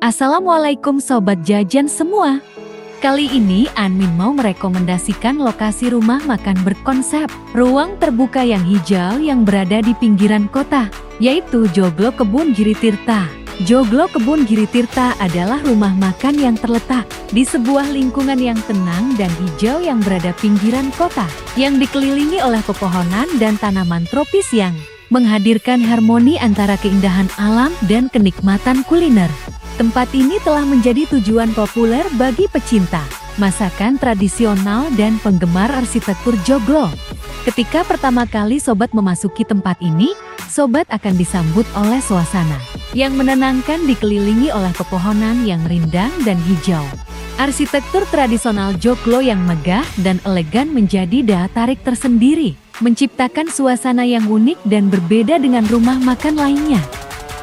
Assalamualaikum Sobat Jajan semua. Kali ini Anmin mau merekomendasikan lokasi rumah makan berkonsep ruang terbuka yang hijau yang berada di pinggiran kota, yaitu Joglo Kebun Giritirta. Joglo Kebun Giritirta adalah rumah makan yang terletak di sebuah lingkungan yang tenang dan hijau yang berada pinggiran kota, yang dikelilingi oleh pepohonan dan tanaman tropis yang menghadirkan harmoni antara keindahan alam dan kenikmatan kuliner. Tempat ini telah menjadi tujuan populer bagi pecinta masakan tradisional dan penggemar arsitektur Joglo. Ketika pertama kali Sobat memasuki tempat ini, Sobat akan disambut oleh suasana yang menenangkan dikelilingi oleh pepohonan yang rindang dan hijau. Arsitektur tradisional Joglo yang megah dan elegan menjadi daya tarik tersendiri, menciptakan suasana yang unik dan berbeda dengan rumah makan lainnya.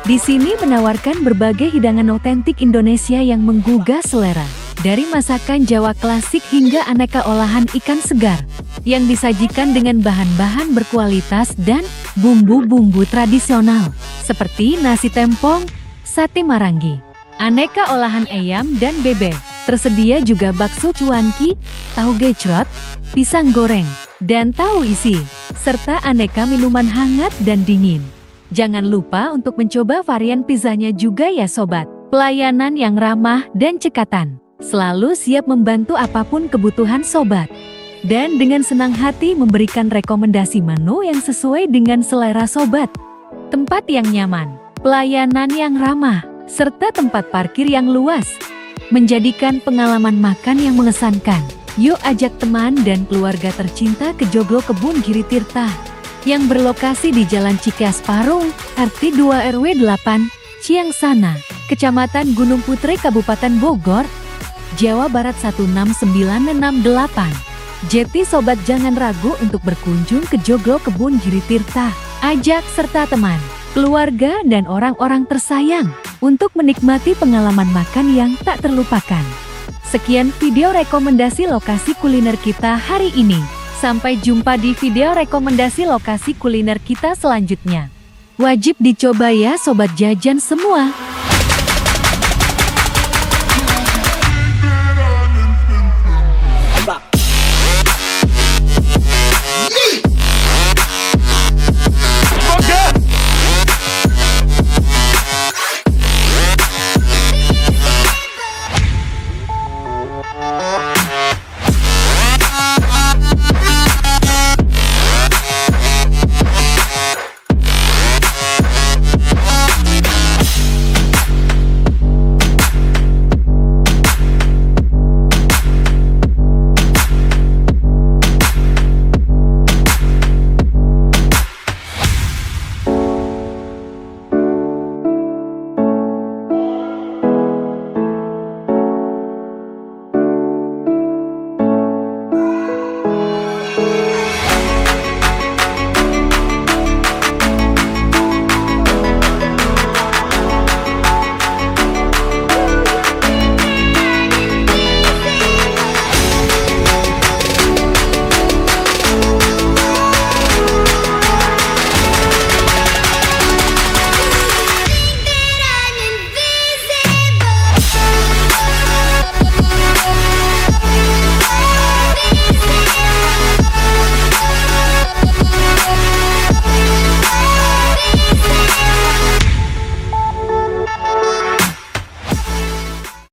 Di sini menawarkan berbagai hidangan otentik Indonesia yang menggugah selera, dari masakan Jawa klasik hingga aneka olahan ikan segar, yang disajikan dengan bahan-bahan berkualitas dan bumbu-bumbu tradisional, seperti nasi tempong, sate marangi, aneka olahan ayam dan bebek. Tersedia juga bakso cuanki, tahu gejrot, pisang goreng, dan tahu isi, serta aneka minuman hangat dan dingin. Jangan lupa untuk mencoba varian pizzanya juga ya Sobat. Pelayanan yang ramah dan cekatan, selalu siap membantu apapun kebutuhan Sobat. Dan dengan senang hati memberikan rekomendasi menu yang sesuai dengan selera Sobat. Tempat yang nyaman, pelayanan yang ramah, serta tempat parkir yang luas, menjadikan pengalaman makan yang mengesankan. Yuk ajak teman dan keluarga tercinta ke Joglo Kebun Giritirta, yang berlokasi di Jalan Cikeas Parung, RT 2 RW 8, Ciangsana, Kecamatan Gunung Putri, Kabupaten Bogor, Jawa Barat 16968. Jadi Sobat jangan ragu untuk berkunjung ke Joglo Kebun Giritirta. Ajak serta teman, keluarga dan orang-orang tersayang untuk menikmati pengalaman makan yang tak terlupakan. Sekian video rekomendasi lokasi kuliner kita hari ini. Sampai jumpa di video rekomendasi lokasi kuliner kita selanjutnya. Wajib dicoba ya Sobat Jajan semua.